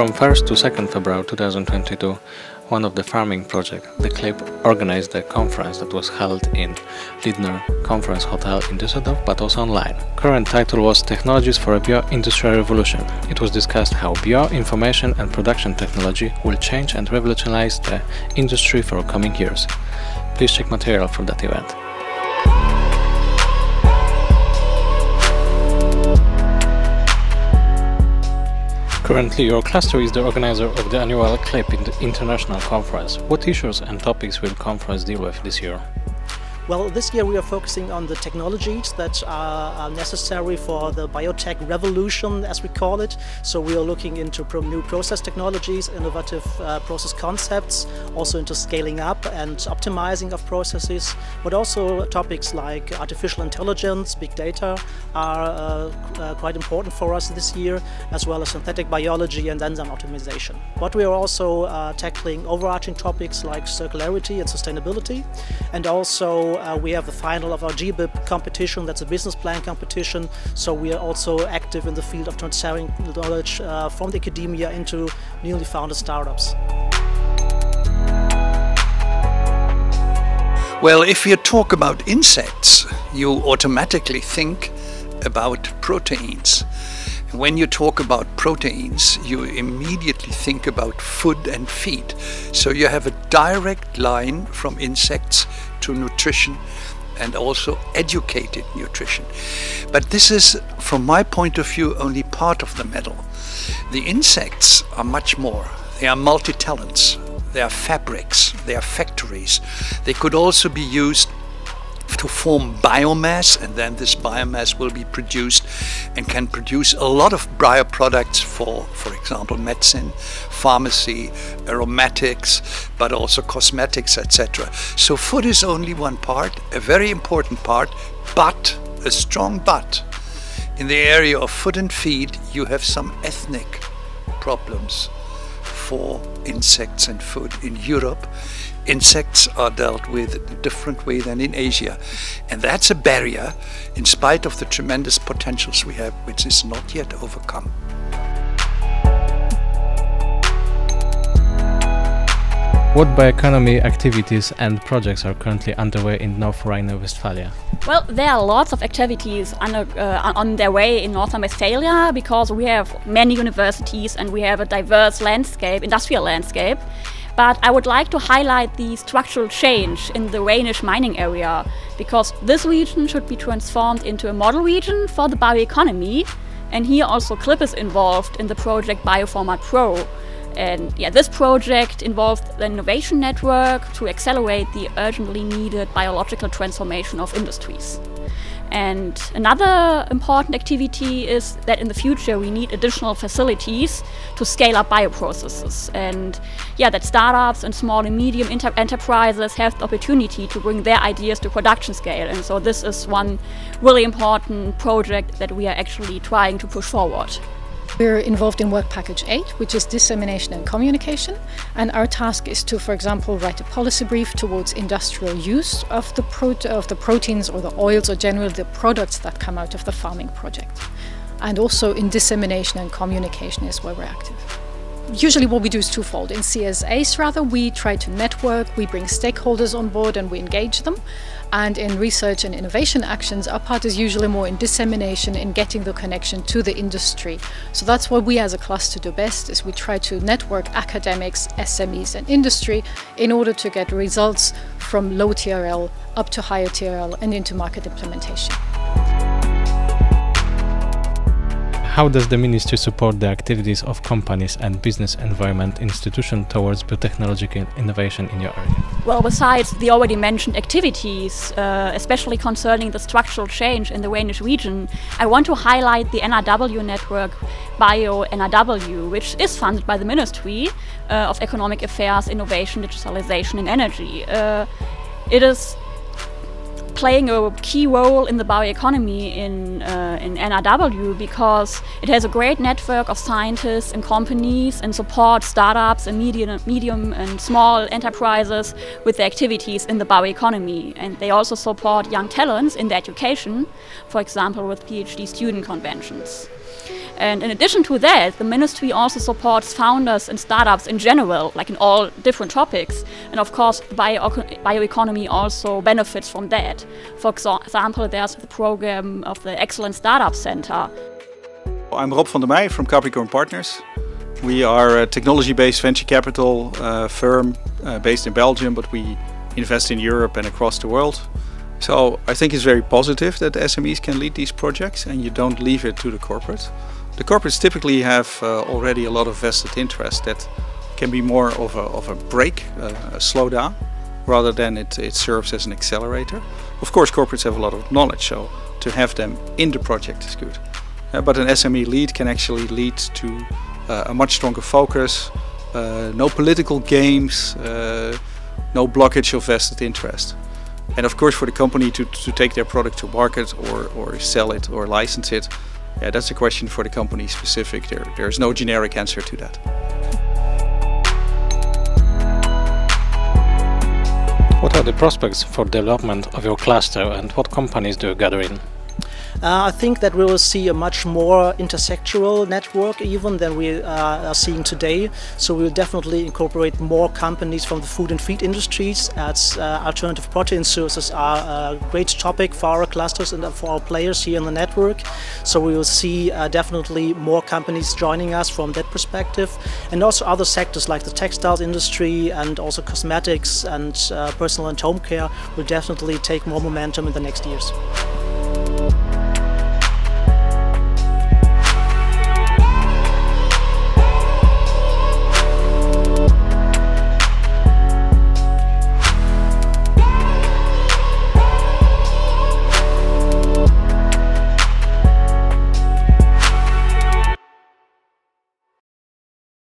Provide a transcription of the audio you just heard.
From 1st to 2nd February 2022, one of the FARMΜING project, the CLIB, organized a conference that was held in Lindner Conference Hotel in Düsseldorf, but also online. Current title was Technologies for a Bio-Industrial Revolution. It was discussed how bio-information and production technology will change and revolutionize the industry for coming years. Please check material from that event. Currently, your cluster is the organizer of the annual CLIB International Conference. What issues and topics will the conference deal with this year? Well, this year we are focusing on the technologies that are necessary for the biotech revolution, as we call it. So we are looking into new process technologies, innovative process concepts, also into scaling up and optimizing of processes, but also topics like artificial intelligence, big data are quite important for us this year, as well as synthetic biology and enzyme optimization. But we are also tackling overarching topics like circularity and sustainability, and also we have the final of our GBIP competition, that's a business plan competition, so we are also active in the field of transferring knowledge from the academia into newly founded startups. Well, if you talk about insects, you automatically think about proteins. When you talk about proteins, you immediately think about food and feed. So you have a direct line from insects to nutrition and also educated nutrition. But this is, from my point of view, only part of the medal. The insects are much more. They are multi-talents. They are fabrics. They are factories. They could also be used to form biomass, and then this biomass will be produced and can produce a lot of bioproducts for example, medicine, pharmacy, aromatics, but also cosmetics, etc. So food is only one part, a very important part, but a strong but. In the area of food and feed, you have some ethnic problems for insects and food. In Europe, insects are dealt with in a different way than in Asia, and that's a barrier in spite of the tremendous potentials we have, which is not yet overcome. What bioeconomy activities and projects are currently underway in North Rhine-Westphalia? Well, there are lots of activities on their way in North Rhine-Westphalia, because we have many universities and we have a diverse landscape, industrial landscape. But I would like to highlight the structural change in the Rhenish mining area, because this region should be transformed into a model region for the bioeconomy, and here also CLIB is involved in the project Bioformat Pro. And yeah, this project involved the innovation network to accelerate the urgently needed biological transformation of industries. And another important activity is that in the future we need additional facilities to scale up bioprocesses. And yeah, that startups and small and medium enterprises have the opportunity to bring their ideas to production scale. And so this is one really important project that we are actually trying to push forward. We're involved in work package 8, which is dissemination and communication, and our task is to, for example, write a policy brief towards industrial use of the proteins or the oils, or generally the products that come out of the farming project. And also in dissemination and communication is where we're active. usually what we do is twofold. In CSAs rather, we try to network, we bring stakeholders on board and we engage them. And in research and innovation actions, our part is usually more in dissemination, in getting the connection to the industry. So that's what we as a cluster do best, is we try to network academics, SMEs and industry in order to get results from low TRL up to higher TRL and into market implementation. How does the Ministry support the activities of companies and business environment institutions towards biotechnological innovation in your area? Well, besides the already mentioned activities, especially concerning the structural change in the Rhenish region, I want to highlight the NRW network, Bio-NRW, which is funded by the Ministry of Economic Affairs, Innovation, Digitalization and Energy. It is playing a key role in the bioeconomy in NRW because it has a great network of scientists and companies and support startups and medium and small enterprises with their activities in the bioeconomy. And they also support young talents in their education, for example with PhD student conventions. And in addition to that, the Ministry also supports founders and startups in general, like in all different topics. And of course, the bioeconomy also benefits from that. For example, there's the program of the Excellent Startup Center. I'm Rob van der Meij from Capricorn Partners. We are a technology-based venture capital firm based in Belgium, but we invest in Europe and across the world. So I think it's very positive that SMEs can lead these projects and you don't leave it to the corporate. The corporates typically have already a lot of vested interest that can be more of a break, a slowdown, rather than it serves as an accelerator. Of course, corporates have a lot of knowledge, so to have them in the project is good. But an SME lead can actually lead to a much stronger focus, no political games, no blockage of vested interest. And of course for the company to take their product to market or sell it or license it, yeah, that's a question for the company specific. There's no generic answer to that. What are the prospects for development of your cluster and what companies do you gather in? I think that we will see a much more intersectoral network even than we are seeing today. So we will definitely incorporate more companies from the food and feed industries, as alternative protein sources are a great topic for our clusters and for our players here in the network. So we will see definitely more companies joining us from that perspective, and also other sectors like the textiles industry and also cosmetics and personal and home care will definitely take more momentum in the next years.